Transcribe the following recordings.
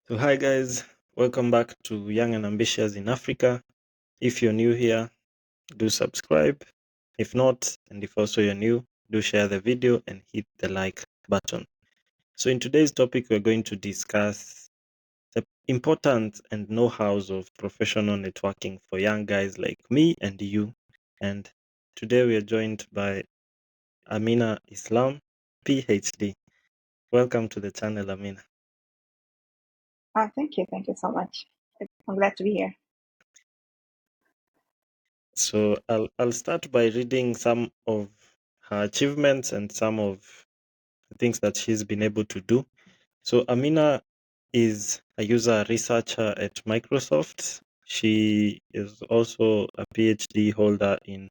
So, hi guys, welcome back to Young and Ambitious in Africa. If you're new here, do subscribe. If not, and if also you're new, do share the video and hit the like button. So, in today's topic, we're going to discuss the importance and know hows of professional networking for young guys like me and you. And today we are joined by Amina Islam, PhD. Welcome to the channel, Amina. Thank you. Thank you so much. I'm glad to be here. So I'll start by reading some of her achievements and some of the things that she's been able to do. So Amina is a user researcher at Microsoft. She is also a PhD holder in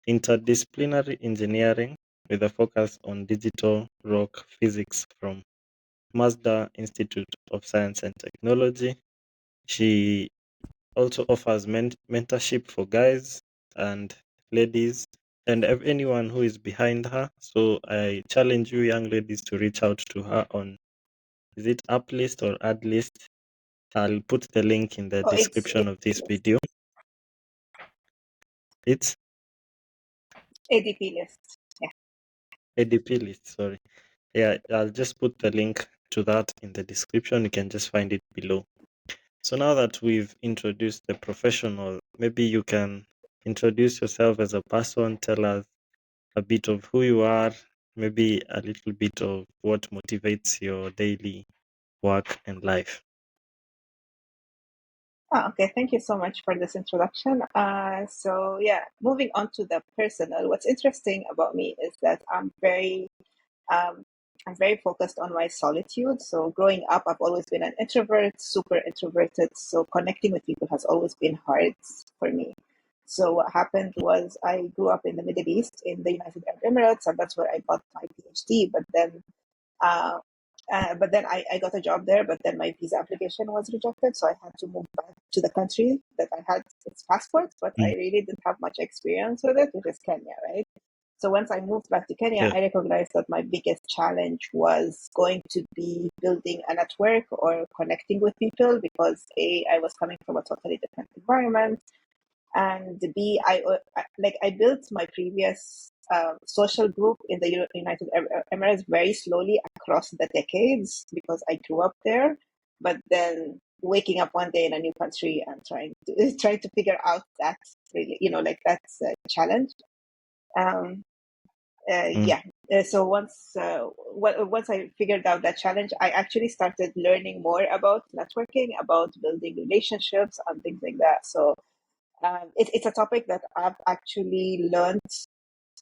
interdisciplinary engineering with a focus on digital rock physics from Mazda Institute of Science and Technology. She also offers mentorship for guys and ladies and anyone who is behind her. So I challenge you, young ladies, to reach out to her on, is it Uplist or Adlist? I'll put the link in the Oh, it's description of this video. It's ADP list. Yeah. ADP list, sorry. Yeah, I'll just put the link to that in the description. You can just find it below. So now that we've introduced the professional, maybe you can introduce yourself as a person, tell us a bit of who you are, maybe a little bit of what motivates your daily work and life. Okay. Thank you so much for this introduction. Moving on to the personal. What's interesting about me is that um, I'm very focused on my solitude. So growing up, I've always been an introvert, super introverted. So connecting with people has always been hard for me. So what happened was I grew up in the Middle East, in the United Arab Emirates, and that's where I got my PhD. Uh, but then I got a job there, but then my visa application was rejected. So I had to move back to the country that I had its passport, but I really didn't have much experience with it, which is Kenya, right? So once I moved back to Kenya, Yeah. I recognized that my biggest challenge was going to be building a network or connecting with people because A, I was coming from a totally different environment, and B, I built my previous social group in the United Emirates very slowly across the decades because I grew up there. But then waking up one day in a new country and trying to figure out that really, that's a challenge. Um, yeah. So once I figured out that challenge, I actually started learning more about networking, about building relationships, and things like that. So it's a topic that I've actually learned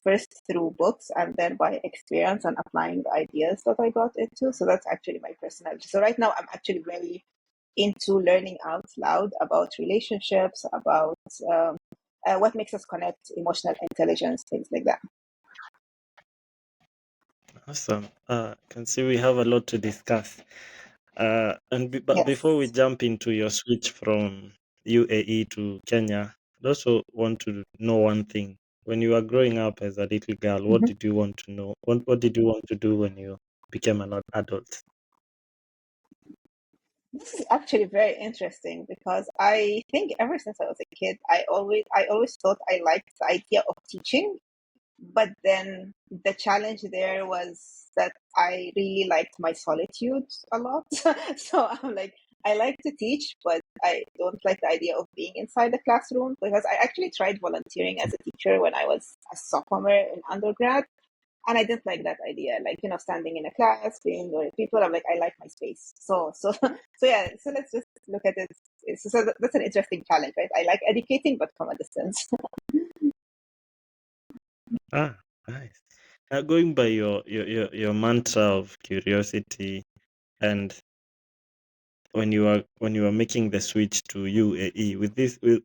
first through books and then by experience and applying the ideas that I got into. So that's actually my personality. So right now I'm actually very into learning out loud about relationships, about what makes us connect, emotional intelligence, things like that. Awesome. Can see we have a lot to discuss. But Yes. before we jump into your switch from UAE to Kenya, I also want to know one thing. When you were growing up as a little girl, what Mhm. did you want to know? What did you want to do when you became an adult? This is actually very interesting because I think ever since I was a kid, I always thought I liked the idea of teaching. But then the challenge there was that I really liked my solitude a lot. So I'm like, I like to teach, but I don't like the idea of being inside the classroom because I actually tried volunteering as a teacher when I was a sophomore in undergrad. And I didn't like that idea, like, standing in a class, being with people. I'm like, I like my space. So let's just look at it. That's an interesting challenge, right? I like educating, but from a distance. Ah, nice. Going by your mantra of curiosity, and when you were making the switch to UAE,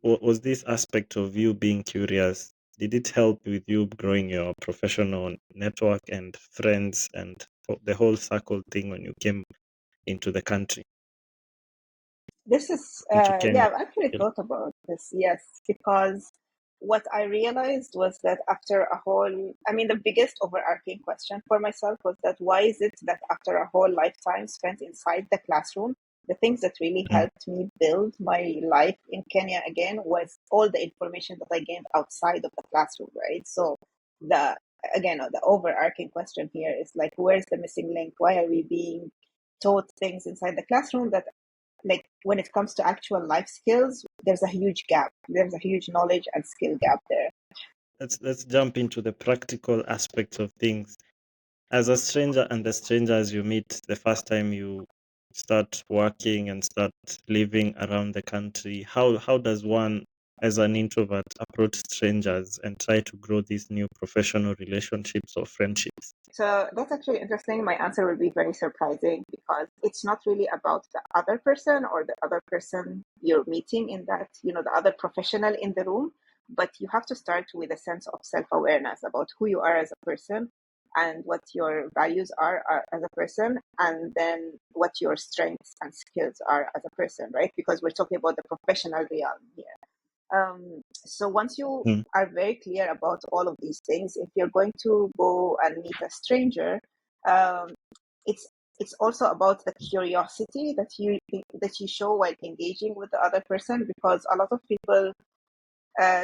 was this aspect of you being curious? Did it help with you growing your professional network and friends and the whole circle thing when you came into the country, This is, into Kenya? I've actually thought about this, yes, because what I realized was that the biggest overarching question for myself was that why is it that after a whole lifetime spent inside the classroom, the things that really Mm. helped me build my life in Kenya again was all the information that I gained outside of the classroom, right? So the again the overarching question here is like, where's the missing link? Why are we being taught things inside the classroom that, like, when it comes to actual life skills, there's a huge gap. There's a huge knowledge and skill gap there. Let's jump into the practical aspects of things. As a stranger and the strangers you meet the first time you start working and start living around the country, how does one as an introvert approach strangers and try to grow these new professional relationships or friendships? So that's actually interesting. My answer will be very surprising because it's not really about the other person or the other person you're meeting in that, the other professional in the room, but you have to start with a sense of self-awareness about who you are as a person and what your values are as a person, and then what your strengths and skills are as a person, right? Because we're talking about the professional realm here. So once you Mm. are very clear about all of these things, if you're going to go and meet a stranger, um, it's it's also about the curiosity that you show while engaging with the other person, because a lot of people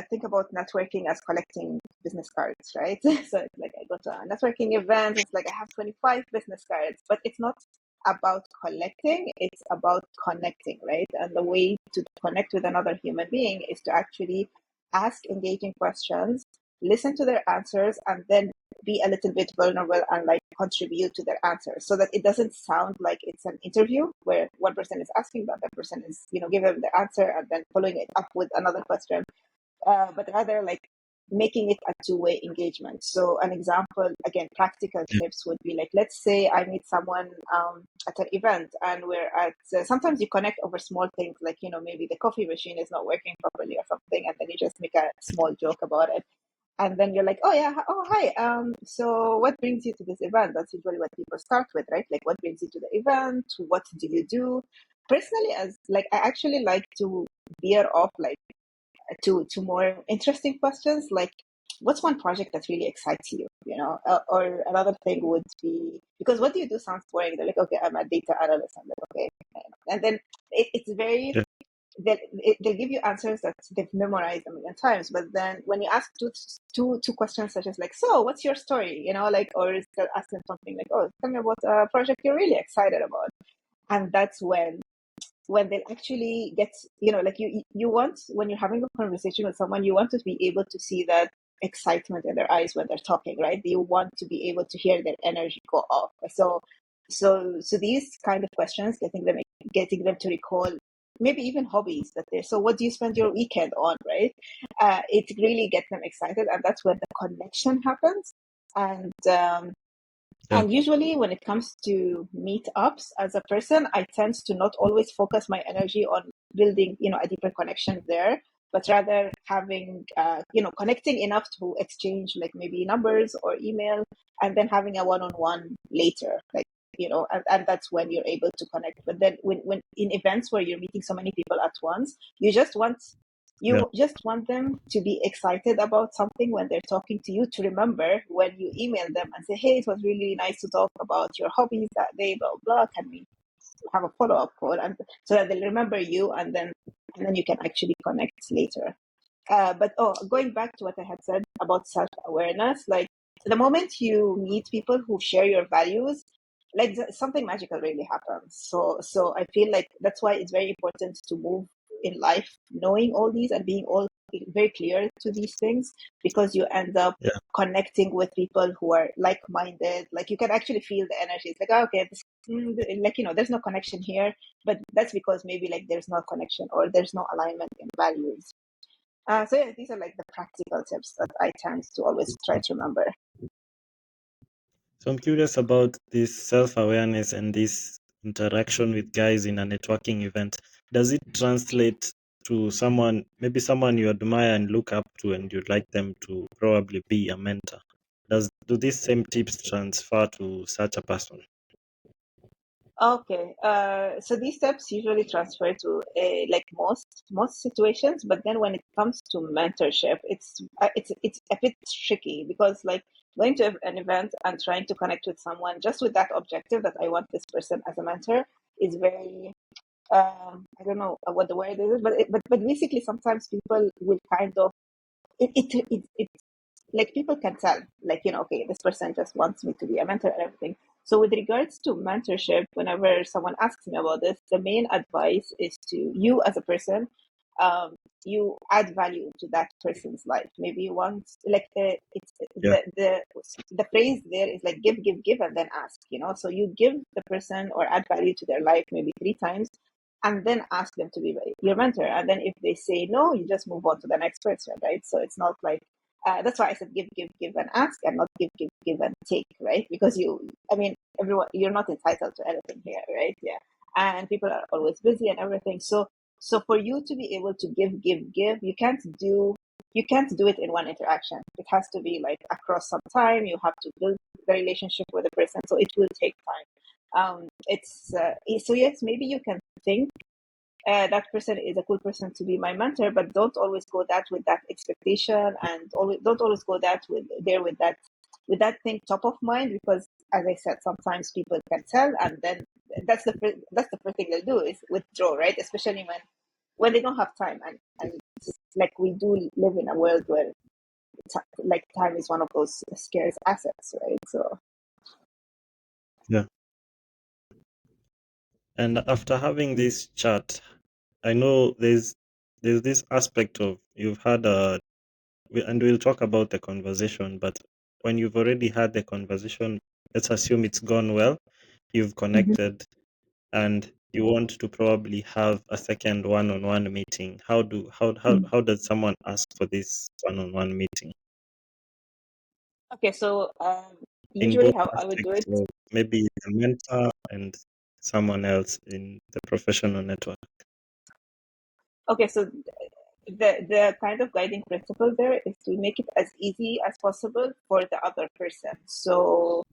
think about networking as collecting business cards, right? So it's like I go to a networking event, it's like I have 25 business cards, but it's not about collecting, it's about connecting, right? And the way to connect with another human being is to actually ask engaging questions, listen to their answers, and then be a little bit vulnerable and like contribute to their answers so that it doesn't sound like it's an interview where one person is asking, the other person is, giving the answer and then following it up with another question, but rather like making it a two-way engagement. So an example, again, practical Yeah. tips would be like, let's say I meet someone at an event and we're at, sometimes you connect over small things like, maybe the coffee machine is not working properly or something, and then you just make a small joke about it. And then you're like, oh yeah, oh hi. So what brings you to this event? That's usually what people start with, right? Like, what brings you to the event? What do you do? Personally, as like, I actually like to veer off like to more interesting questions like, what's one project that really excites you, or another thing would be, because what do you do sounds boring. They're like, okay, I'm a data analyst. I'm like, okay. And then it's very, Yeah. they'll give you answers that they've memorized a million times, but then when you ask two questions such as like, so what's your story, like, or they'll ask them something like, oh, tell me about a project you're really excited about. And that's when they actually get, like, you want, when you're having a conversation with someone, you want to be able to see that excitement in their eyes when they're talking, right? You want to be able to hear their energy go off. So these kind of questions, getting them to recall maybe even hobbies that they're, so what do you spend your weekend on, right? It really gets them excited, and that's where the connection happens. And um, Yeah. and usually, when it comes to meetups, as a person, I tend to not always focus my energy on building, a deeper connection there, but rather having, connecting enough to exchange like maybe numbers or email, and then having a one-on-one later, like, and that's when you're able to connect. But then when in events where you're meeting so many people at once, Yeah. you just want them to be excited about something when they're talking to you, to remember when you email them and say, hey, it was really nice to talk about your hobbies that day, blah, blah, can we have a follow-up call? And so that they'll remember you, and then you can actually connect later. But going back to what I had said about self-awareness, like the moment you meet people who share your values, like something magical really happens. So I feel like that's why it's very important to move in life knowing all these and being all very clear to these things, because you end up Yeah. connecting with people who are like-minded. Like you can actually feel the energy. It's like, oh, okay, like, there's no connection here, but that's because maybe like there's no connection or there's no alignment in values. So yeah, these are like the practical tips that I tend to always try to remember. So I'm curious about this self-awareness and this interaction with guys in a networking event. Does it translate to someone, maybe someone you admire and look up to, and you'd like them to probably be a mentor? Do these same tips transfer to such a person? Okay, so these steps usually transfer to like most situations, but then when it comes to mentorship, it's a bit tricky, because like going to an event and trying to connect with someone just with that objective that I want this person as a mentor is very I don't know what the word is, but basically sometimes people will kind of it like people can tell, like, okay, this person just wants me to be a mentor and everything. So with regards to mentorship, whenever someone asks me about this, the main advice is to you as a person, you add value to that person's life. Maybe you want, like, it's Yeah. the phrase there is like give and then ask, so you give the person or add value to their life maybe 3 times, and then ask them to be your mentor. And then if they say no, you just move on to the next person, right? So it's not like, that's why I said give and ask, and not give and take, right? Because I mean, everyone, you're not entitled to anything here, right? Yeah, and people are always busy and everything. So for you to be able to give, you can't do it in one interaction. It has to be like across some time. You have to build the relationship with the person, so it will take time. It's so yes, maybe you can think that person is a cool person to be my mentor, but don't always go that with that expectation, and don't always go that with that thing top of mind, because as I said, sometimes people can tell, and then that's the first thing they'll do is withdraw, right? Especially when they don't have time, and like, we do live in a world where like time is one of those scarce assets, right? So Yeah. And after having this chat, I know there's this aspect of you've had and we'll talk about the conversation, but when you've already had the conversation, let's assume it's gone well, you've Mhm. connected, and you want to probably have a second one-on-one meeting. How does someone ask for this one-on-one meeting Okay, so in usually both how I would do aspects it. of maybe a mentor and someone else in the professional network? Okay, so the kind of guiding principle there is to make it as easy as possible for the other person. So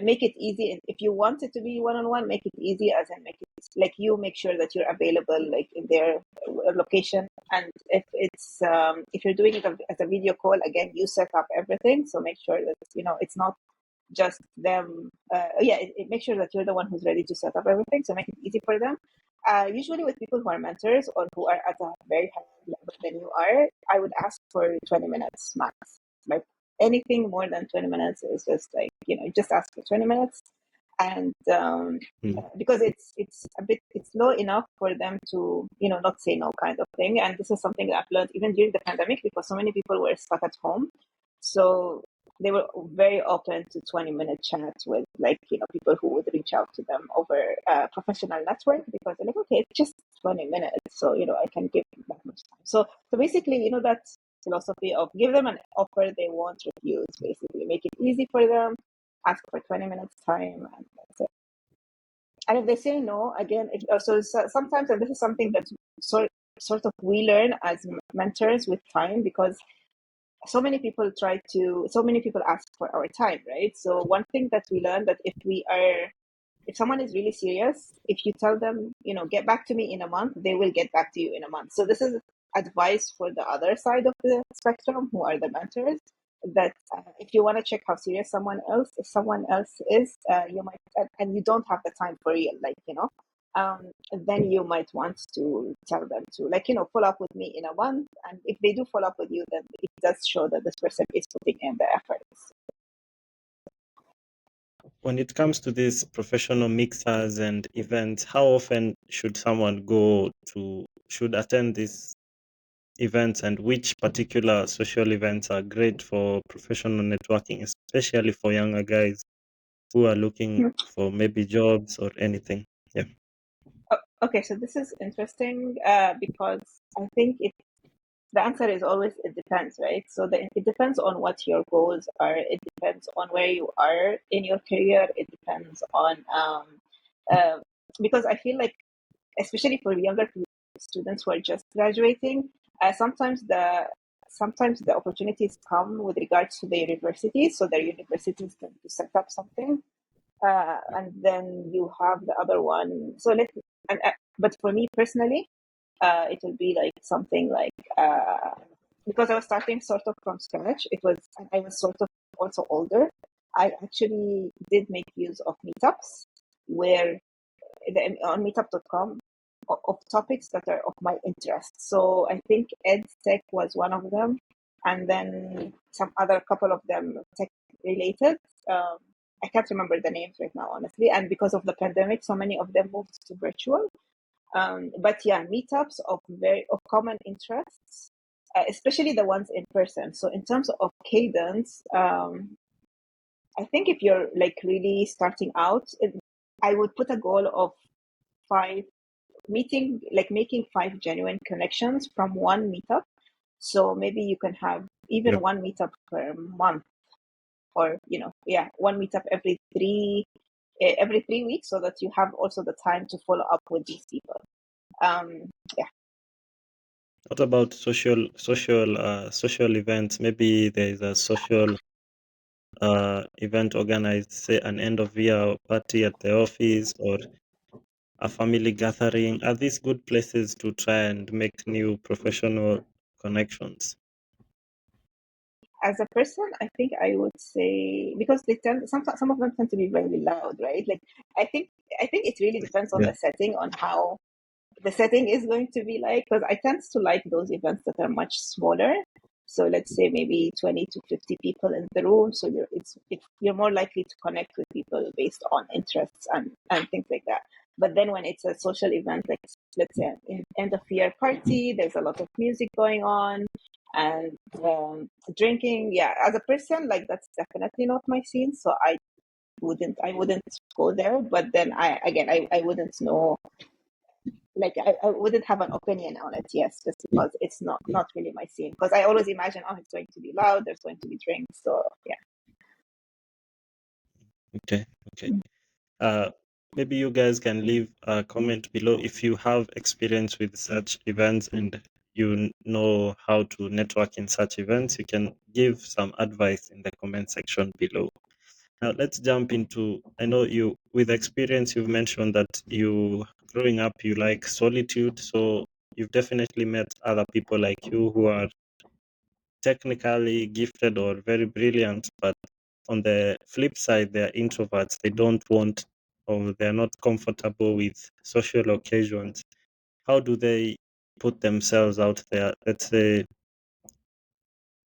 make it easy. If you want it to be one-on-one, make it easy, as in make it like, you make sure that you're available like in their location. And if you're doing it as a video call, again, you set up everything, so make sure that it's not just them. Make sure that you're the one who's ready to set up everything, so make it easy for them. Usually with people who are mentors or who are at a very high level than you are, I would ask for 20 minutes max. Like, anything more than 20 minutes is just like, just ask for 20 minutes. And Hmm. because it's low enough for them to not say no, kind of thing. And this is something that I've learned even during the pandemic, because so many people were stuck at home. So they were very open to 20-minute chats with, like, people who would reach out to them over professional network, because they're like, okay, it's just 20 minutes, so I can give them that much time. So basically, that philosophy of give them an offer they won't refuse. Basically, make it easy for them, ask for 20 minutes time, and that's it. And if they say no, again, sometimes, and this is something that sort of we learn as mentors with time, because so many people ask for our time, right? So one thing that we learned, that if someone is really serious, if you tell them, get back to me in a month, they will get back to you in a month. So this is advice for the other side of the spectrum, who are the mentors, that if you want to check how serious someone else is, you might, and you don't have the time for real, like, then you might want to tell them to, like, follow up with me in a month. And if they do follow up with you, then it does show that this person is putting in the efforts. When it comes to these professional mixers and events, how often should someone should attend these events, and which particular social events are great for professional networking, especially for younger guys who are looking for maybe jobs or anything? Yeah. Okay, so this is interesting, because I think the answer is always it depends, right? So it depends on what your goals are. It depends on where you are in your career. It depends on uh, because I feel like, especially for younger students who are just graduating, sometimes the opportunities come with regards to the universities. So their universities tend to set up something, and then you have the other one. But for me personally, it will be like something like, because I was starting sort of from scratch. I was sort of also older. I actually did make use of meetups, where on meetup.com, of topics that are of my interest. So I think EdTech was one of them, and then some other couple of them tech related. Um, I can't remember the names right now, honestly. And because of the pandemic, so many of them moved to virtual. But yeah, meetups of common interests, especially the ones in person. So in terms of cadence, I think if you're like really starting out, I would put a goal of five making five genuine connections from one meetup. So maybe you can have even Yep. one meetup per month, or one meetup every 3 weeks, so that you have also the time to follow up with these people. Yeah. What about social events? Maybe there is a social event organized, say an end of year party at the office or a family gathering. Are these good places to try and make new professional connections? As a person, I think I would say, because some of them tend to be very loud, right? Like I think I think it really depends on Yeah. the setting, on how the setting is going to be like, because I tend to like those events that are much smaller. So let's say maybe 20 to 50 people in the room. So you're more likely to connect with people based on interests and things like that. But then when it's a social event, like let's say an end of year party, there's a lot of music going on and drinking. Yeah, as a person, like that's definitely not my scene. So I wouldn't go there. But then I wouldn't know, like I wouldn't have an opinion on it, yes, just because it's not really my scene, because I always imagine, oh, it's going to be loud, there's going to be drinks, so yeah. Okay. Okay. Uh, Maybe you guys can leave a comment below if you have experience with such events and you know how to network in such events. You can give some advice in the comment section below. Now let's jump into. I know you, with experience, you've mentioned that you, growing up, you like solitude. So you've definitely met other people like you who are technically gifted or very brilliant, but on the flip side, they're introverts. They don't want, or they're not comfortable with social occasions. How do they put themselves out there? Let's say,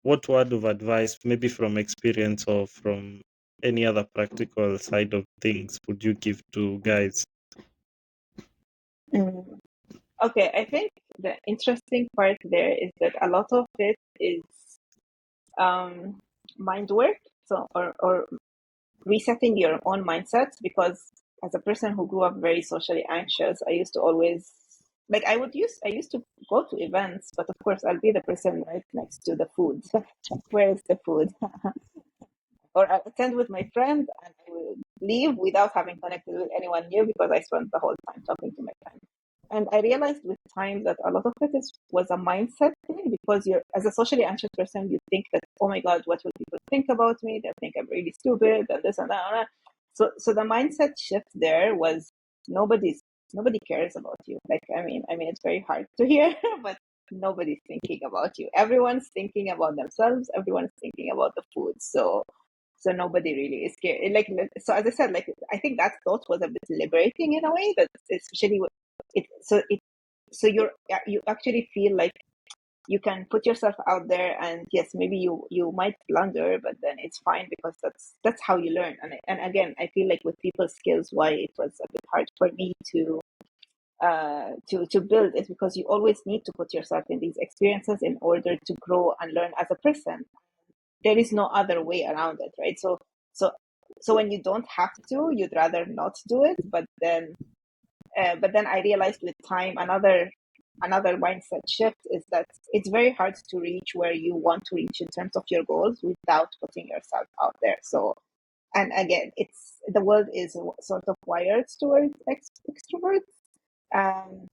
what word of advice, maybe from experience or from any other practical side of things, would you give to guys? Mm. Okay, I think the interesting part there is that a lot of it is um mind work, so or resetting your own mindsets, because as a person who grew up very socially anxious, I used to always, like, I used to go to events, but of course I'll be the person right next to the food. Where is the food? Or I'll attend with my friend and I will leave without having connected with anyone new, because I spent the whole time talking to my friend. And I realized with time that a lot of it was a mindset thing, because you're, as a socially anxious person, you think that, oh my God, what will people think about me? They'll think I'm really stupid and this and that. And that. So the mindset shift there was, nobody's nobody cares about you. Like, I mean, it's very hard to hear, but nobody's thinking about you. Everyone's thinking about themselves. Everyone's thinking about the food. So nobody really is scared. Like, so as I said, like, I think that thought was a bit liberating in a way, that especially with it. So you actually feel like you can put yourself out there, and yes, maybe you might blunder, but then it's fine, because that's how you learn. And again, I feel like with people skills, why it was a bit hard for me to build is because you always need to put yourself in these experiences in order to grow and learn as a person. There is no other way around it, right? So so when you don't have to, you'd rather not do it. But then I realized with time, another mindset shift is that it's very hard to reach where you want to reach in terms of your goals without putting yourself out there. So, and again, it's the world is sort of wired towards extroverts, um,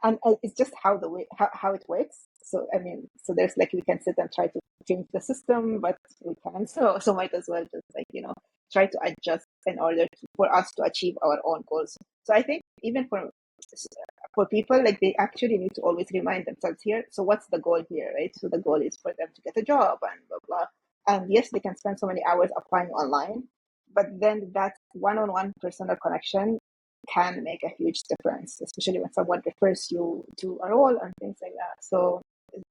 and it's just how the way how it works. So I mean, so there's like, we can sit and try to change the system, but we can't. So might as well just, like, try to adjust in order for us to achieve our own goals. So I think even for people, like, they actually need to always remind themselves here. So what's the goal here, right? So the goal is for them to get a job and blah blah. And yes, they can spend so many hours applying online, but then that one-on-one personal connection can make a huge difference, especially when someone refers you to a role and things like that. So,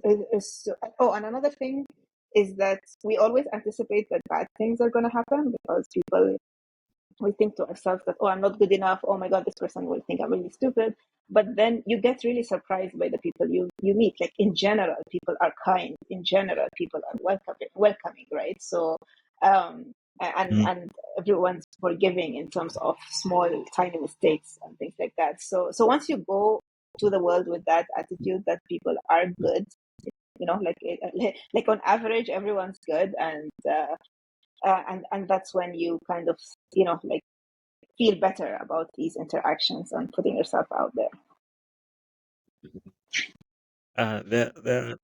and another thing is that we always anticipate that bad things are going to happen because we think to ourselves that, oh, I'm not good enough. Oh my God, this person will think I'm really stupid. But then you get really surprised by the people you meet. Like in general, people are kind. In general, people are welcoming, right? So, and everyone's forgiving in terms of small, tiny mistakes and things like that. So once you go to the world with that attitude that people are good, like on average, everyone's good, and that's when you kind of like feel better about these interactions and putting yourself out there. There.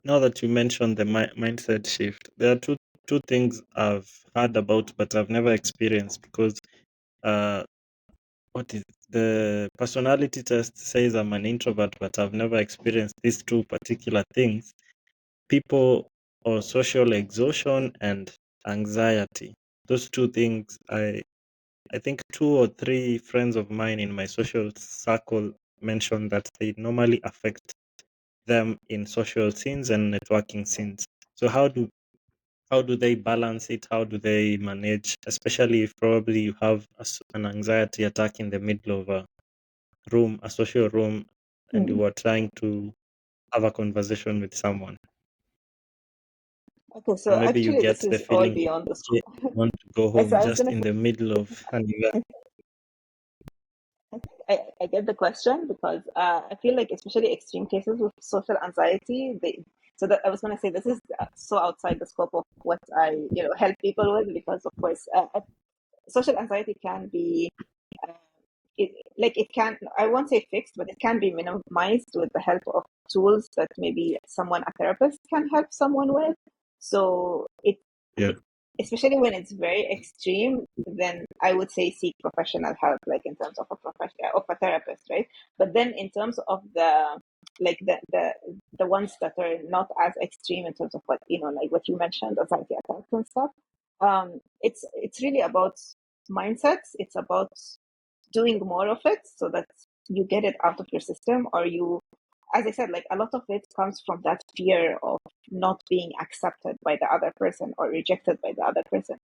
Now that you mentioned the mindset shift, there are two things I've heard about, but I've never experienced because uh, what is the personality test says I'm an introvert, but I've never experienced these two particular things: people or social exhaustion and anxiety. Those two things, I think two or three friends of mine in my social circle mentioned that they normally affect them in social scenes and networking scenes. So how do they balance it? How do they manage, especially if probably you have an anxiety attack in the middle of a room, a social room, and you Mm. are trying to have a conversation with someone, Okay, and so maybe you actually, get this the is all feeling beyond the you scope. want to go So home I was just gonna in the middle of an event. say, I get the question because I feel like, especially extreme cases with social anxiety, so that I was going to say this is so outside the scope of what I help people with, because of course social anxiety can be uh, it can, I won't say fixed, but it can be minimized with the help of tools that maybe a therapist can help someone with. So Yeah. it especially when it's very extreme, then I would say seek professional help, like in terms of a therapist, right? But then in terms of like the ones that are not as extreme in terms of what like what you mentioned, anxiety attacks and stuff, it's really about mindsets. It's about doing more of it so that you get it out of your system, or you, as I said, like a lot of it comes from that fear of not being accepted by the other person or rejected by the other person.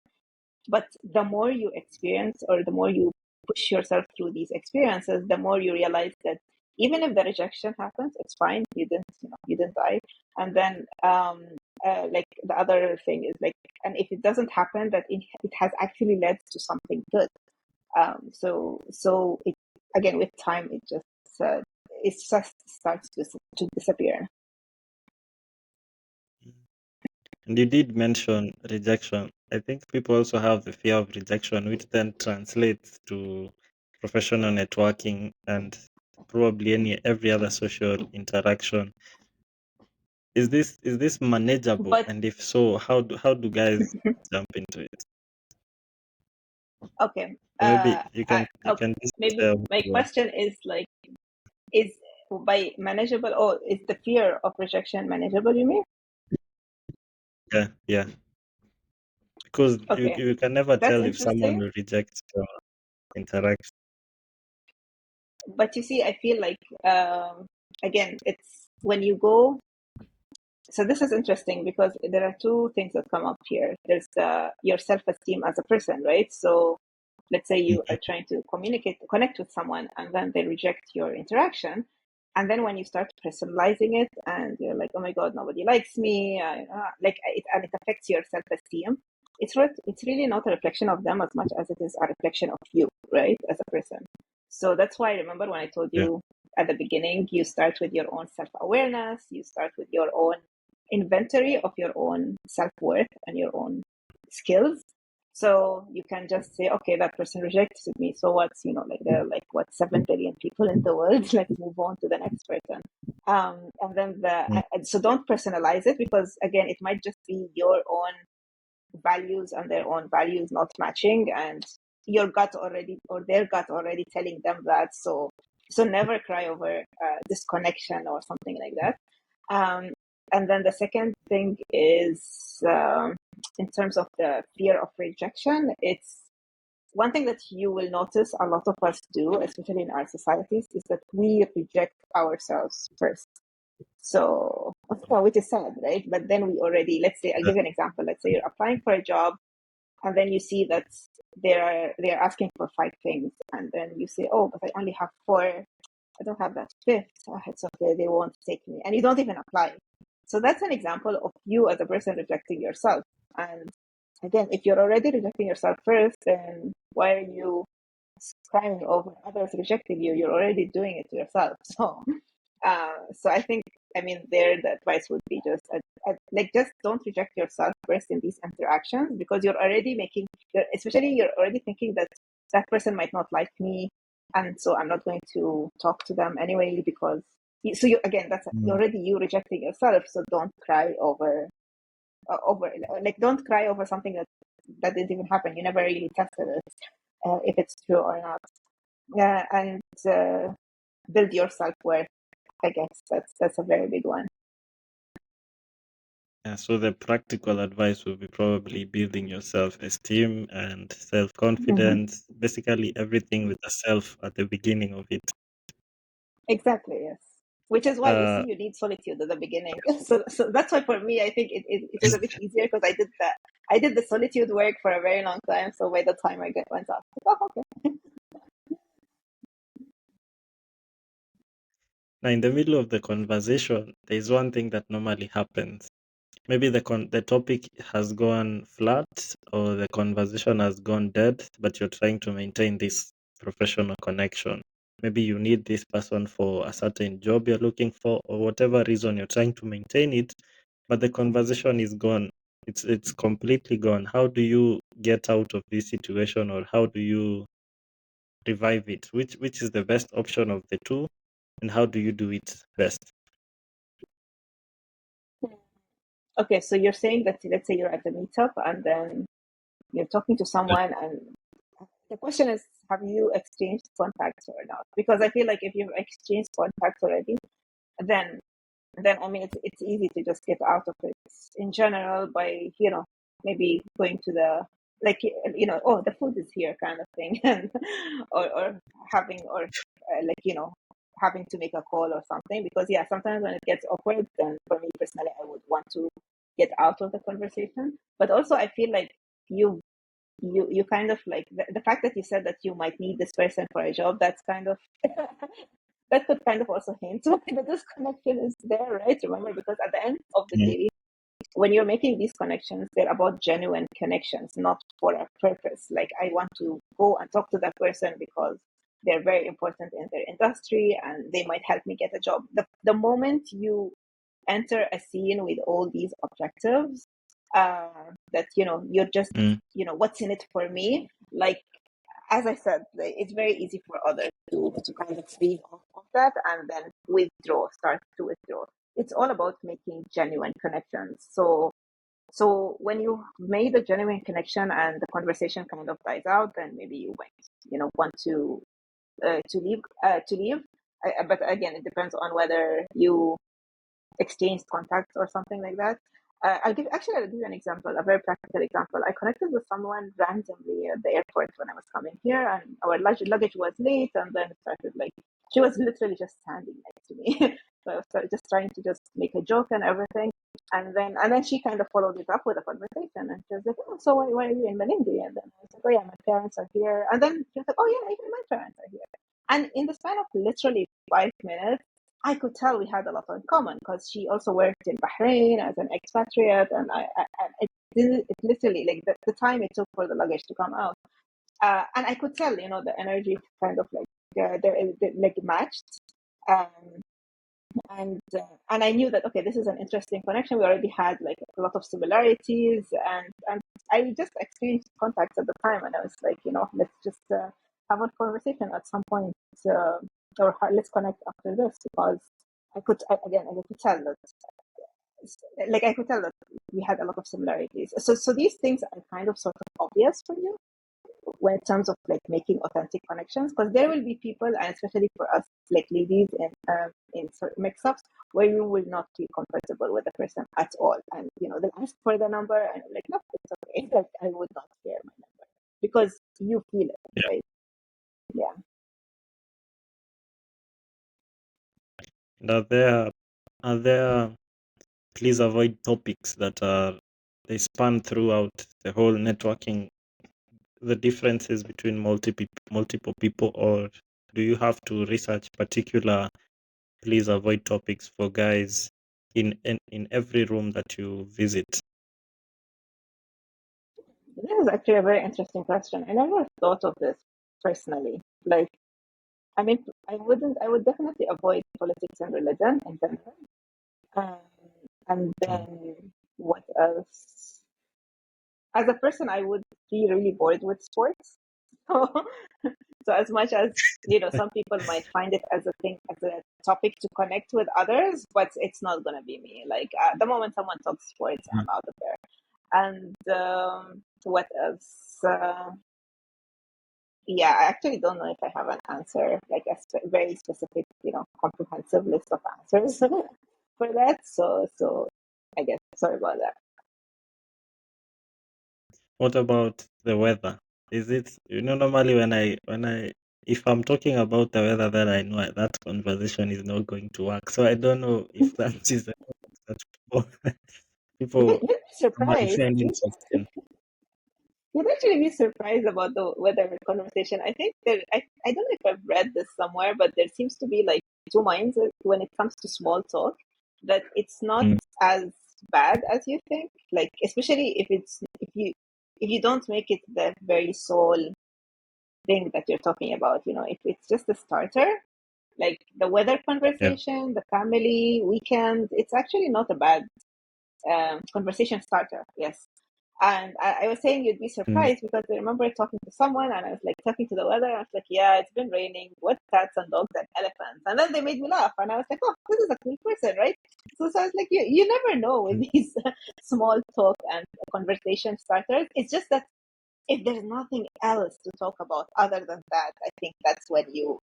But the more you experience, or the more you push yourself through these experiences, the more you realize that even if the rejection happens, it's fine. You didn't die. And then like the other thing is like, and if it doesn't happen, that it has actually led to something good. So it, again, with time, it just starts to disappear. And you did mention rejection. I think people also have the fear of rejection, which then translates to professional networking and probably every other social interaction. Is this manageable? But And if so, how do guys jump into it? okay, Or maybe you can you okay. can just Maybe tell my everyone. question is like, is by manageable, or is the fear of rejection manageable? You mean? Yeah, yeah. Because you Okay, you can never that's tell if someone interesting. will reject your interaction. But you see, I feel like again, it's when you go. So this is interesting because there are two things that come up here. There's your self-esteem as a person, right? So let's say you are trying to connect with someone, and then they reject your interaction. And then when you start personalizing it, and you're like, oh my God, nobody likes me, and it affects your self-esteem. It's really not a reflection of them as much as it is a reflection of you, right, as a person. So that's why I remember when I told Yeah. you at the beginning, you start with your own self-awareness, you start with your own inventory of your own self-worth and your own skills. So you can just say, okay, that person rejected me. So what's, like there are like what 7 billion people in the world. Let's move on to the next person. And then Mm, so don't personalize it, because again, it might just be your own values and their own values not matching, and your gut already, or their gut already telling them that. So never cry over disconnection or something like that. um, and then the second thing is, in terms of the fear of rejection, one thing that you will notice a lot of us do, especially in our societies, is that we reject ourselves first. So, well, which is sad, right? But then we already, let's say, I'll give you an example. Let's say you're applying for a job, and then you see that they're asking for 5 things, and then you say, oh, but I only have 4. I don't have that fifth. It's okay, they won't take me, and you don't even apply. So that's an example of you as a person rejecting yourself. And again, if you're already rejecting yourself first, then why are you crying over others rejecting you? You're already doing it to yourself. So I think, I mean, there the advice would be just like, just don't reject yourself first in these interactions, because you're already making, especially you're already thinking that that person might not like me, and so I'm not going to talk to them anyway, because so you, again, that's already you rejecting yourself. So don't cry over, like, don't cry over something that didn't even happen. You never really tested it, if it's true or not. Yeah, and build your self-worth. I guess that's a very big one. Yeah, so the practical advice would be probably building your self-esteem and Mm-hmm. self-confidence, basically everything with a self at the beginning of it. Exactly, yes. Which is why you see Uh, you need solitude at the beginning. So that's why for me I think it was is, a bit easier, because I did the solitude work for a very long time. So by the time I went up, oh, okay. Now, in the middle of the conversation, there's one thing that normally happens. Maybe the topic has gone flat or the conversation has gone dead, but you're trying to maintain this professional connection. Maybe you need this person for a certain job you're looking for, or whatever reason you're trying to maintain it, but the conversation is gone. It's completely gone. How do you get out of this situation, or how do you revive it? Which is the best option of the two, and how do you do it best? Okay, so you're saying that, let's say you're at a meetup and then you're talking to someone, and the question is, have you exchanged contacts or not? Because I feel like if you've exchanged contacts already, then I mean, it's easy to just get out of it in general by, maybe going to the, like, oh, the food is here kind of thing, and or having, or like, having to make a call or something. Because yeah, sometimes when it gets awkward, then for me personally, I would want to get out of the conversation. But also I feel like you you kind of like the fact that you said that you might need this person for a job, that's kind of that could kind of also hint that this connection is there, right? Remember, because at the end of the Mm, day, when you're making these connections, they're about genuine connections, not for a purpose. Like, I want to go and talk to that person because they're very important in their industry and they might help me get a job. The moment you enter a scene with all these objectives, that, you're just, mm, what's in it for me? Like, as I said, it's very easy for others to kind of feed off of that and then start to withdraw. It's all about making genuine connections. So when you made a genuine connection and the conversation kind of dies out, then maybe you might, want to leave. But again, it depends on whether you exchanged contacts or something like that. I'll give you an example, a very practical example. I connected with someone randomly at the airport when I was coming here, and our luggage was late, and then it started like, she was literally just standing next to me. So I was just trying to just make a joke and everything. And then she kind of followed it up with a conversation, and she was like, "Oh, so why are you in Malindi?" And then I was like, "Oh yeah, my parents are here." And then she was like, "Oh yeah, even my parents are here." And in the span of literally 5 minutes, I could tell we had a lot in common, because she also worked in Bahrain as an expatriate, and it literally, like, the time it took for the luggage to come out, and I could tell, the energy kind of like, like matched, um, and I knew that, okay, this is an interesting connection. We already had like a lot of similarities, and I just exchanged contacts at the time, and I was like, let's just have a conversation at some point, uh, or let's connect after this, because I could tell that, like, I could tell that we had a lot of similarities. So these things are kind of sort of obvious for you when in terms of like making authentic connections, because there will be people, and especially for us like ladies in certain mix-ups, where you will not feel comfortable with the person at all, and they'll ask for the number, and I'm like, no, it's okay. Like, I would not share my number. because you feel it, Yeah. right? Yeah. And are there please avoid topics that are they span throughout the whole networking, the differences between multiple people, or do you have to research particular please avoid topics for guys in every room that you visit? This is actually a very interesting question. I never thought of this personally. Like, I mean, I would definitely avoid politics and religion in general. Um, and Mm. then what else? As a person, I would be really bored with sports. So as much as some people might find it as a thing, as a topic to connect with others, but it's not gonna be me. Like the moment someone talks sports, Mm. I'm out of there. And what else? Yeah, I actually don't know if I have an answer, like a very specific, comprehensive list of answers for that. So I guess sorry about that. What about the weather? Is it, normally when I if I'm talking about the weather, then I know that conversation is not going to work. So I don't know if that is a topic that people You'd people be normally surprised. find interesting. You'd actually be surprised about the weather conversation. I think I don't know if I've read this somewhere, but there seems to be like two minds when it comes to small talk, that it's not Mm. as bad as you think. Like, especially if you don't make it the very sole thing that you're talking about, if it's just a starter, like the weather Yeah. conversation, the family, weekend, it's actually not a bad conversation starter. Yes. And I was saying you'd be Mm. surprised because I remember talking to someone and I was like talking to the weather. And I was like, yeah, it's been raining. What cats and dogs and elephants? And then they made me laugh. And I was like, oh, this is a cool person, right? So I was like, you never know with these small talk and conversation starters. It's just that if there's nothing else to talk about other than that, I think that's when you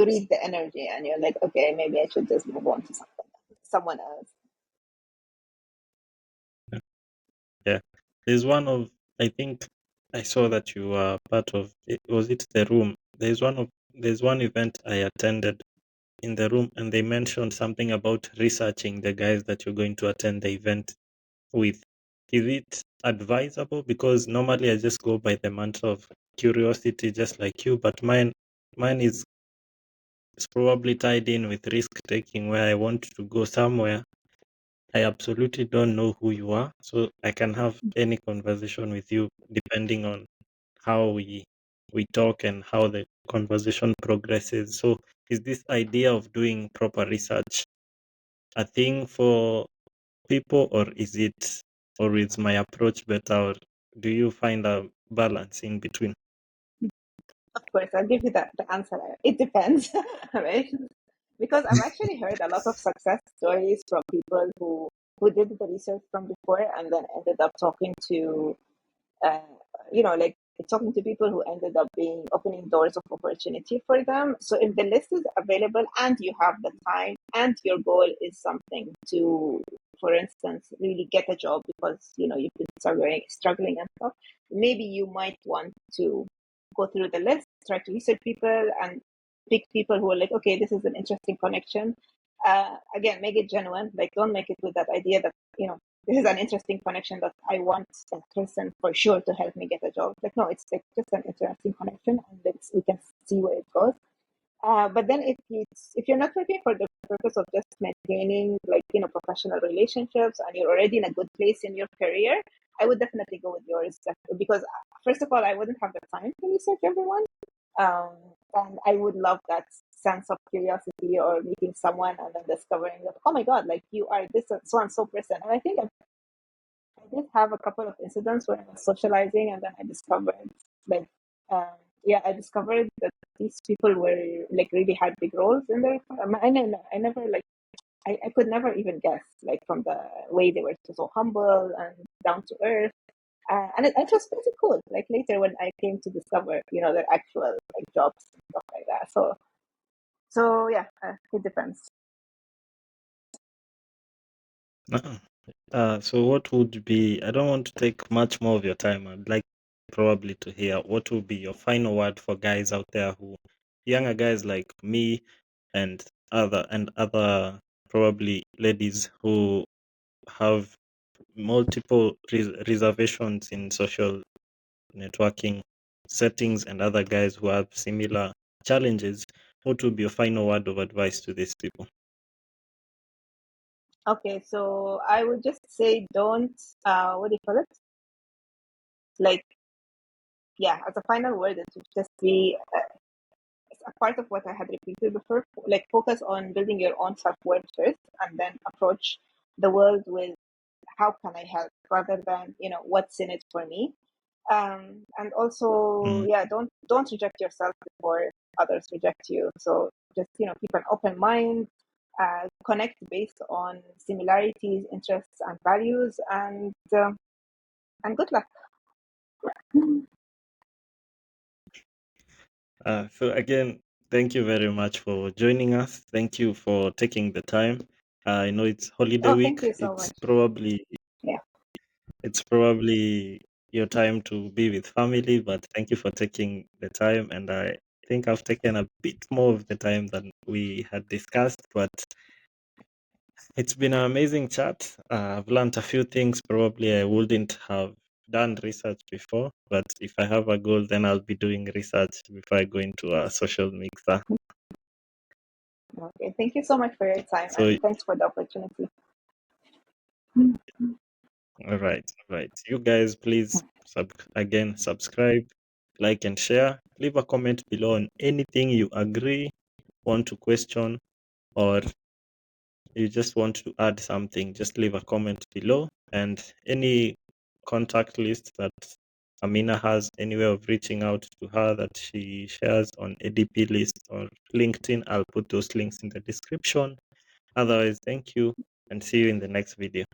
read the energy and you're like, okay, maybe I should just move on to someone else. Yeah. There's one of I think I saw that you were part of it. Was it the room? There's one event I attended in the room, and they mentioned something about researching the guys that you're going to attend the event with. Is it advisable? Because normally I just go by the mantra of curiosity, just like you, but mine is probably tied in with risk taking, where I want to go somewhere. I absolutely don't know who you are, so I can have any conversation with you depending on how we talk and how the conversation progresses. So, is this idea of doing proper research a thing for people, or is my approach better, or do you find a balance in between? Of course, I'll give you the answer. It depends, right? Because I've actually heard a lot of success stories from people who did the research from before and then ended up talking to uh, like talking to people who ended up being opening doors of opportunity for them. So if the list is available and you have the time and your goal is something to, for instance, really get a job because you've been struggling and stuff, maybe you might want to go through the list, try to research people, and pick people who are like, okay, this is an interesting connection. Again, make it genuine. Like, don't make it with that idea that this is an interesting connection that I want a person for sure to help me get a job. Like, no, it's like just an interesting connection, and we can see where it goes. But then if you're not looking for the purpose of just maintaining like professional relationships and you're already in a good place in your career, I would definitely go with yours because first of all, I wouldn't have the time to research everyone, um, and I would love that sense of curiosity or meeting someone and then discovering that, oh my god, like you are this so and so person. And I think I did have a couple of incidents where I was socializing and then I discovered like I discovered that these people were like really had big roles in their I never like I could never even guess like from the way they were so humble and down to earth. And it was pretty cool. Like later when I came to discover, their actual like jobs and stuff like that. So yeah, it depends. So what would be? I don't want to take much more of your time. I'd like probably to hear. What will be your final word for guys out there who, younger guys like me and other probably ladies who have multiple reservations in social networking settings and other guys who have similar challenges? What would be your final word of advice to these people? Okay, so I would just say don't, what do you call it? Like, yeah, as a final word, it would just be a part of what I had repeated before. Like, focus on building your own self worth first, and then approach the world with how can I help rather than what's in it for me. And also, Mm. yeah, don't reject yourself before others reject you. So just keep an open mind, connect based on similarities, interests, and values, and good luck. So again, thank you very much for joining us. Thank you for taking the time. I know it's holiday Oh, thank week. you so much. Yeah. It's probably your time to be with family, but thank you for taking the time. And I think I've taken a bit more of the time than we had discussed, but it's been an amazing chat. I've learned a few things probably I wouldn't have done research before, but if I have a goal, then I'll be doing research before I go into a social mixer. Okay. Thank you so much for your time, So, and thanks for the opportunity. all right, all right. You guys, please again subscribe, like, and share. Leave a comment below on anything you agree, want to question, or you just want to add something. Just leave a comment below, and any contact list that Amina has, any way of reaching out to her that she shares on ADP list or LinkedIn, I'll put those links in the description. Otherwise, thank you and see you in the next video.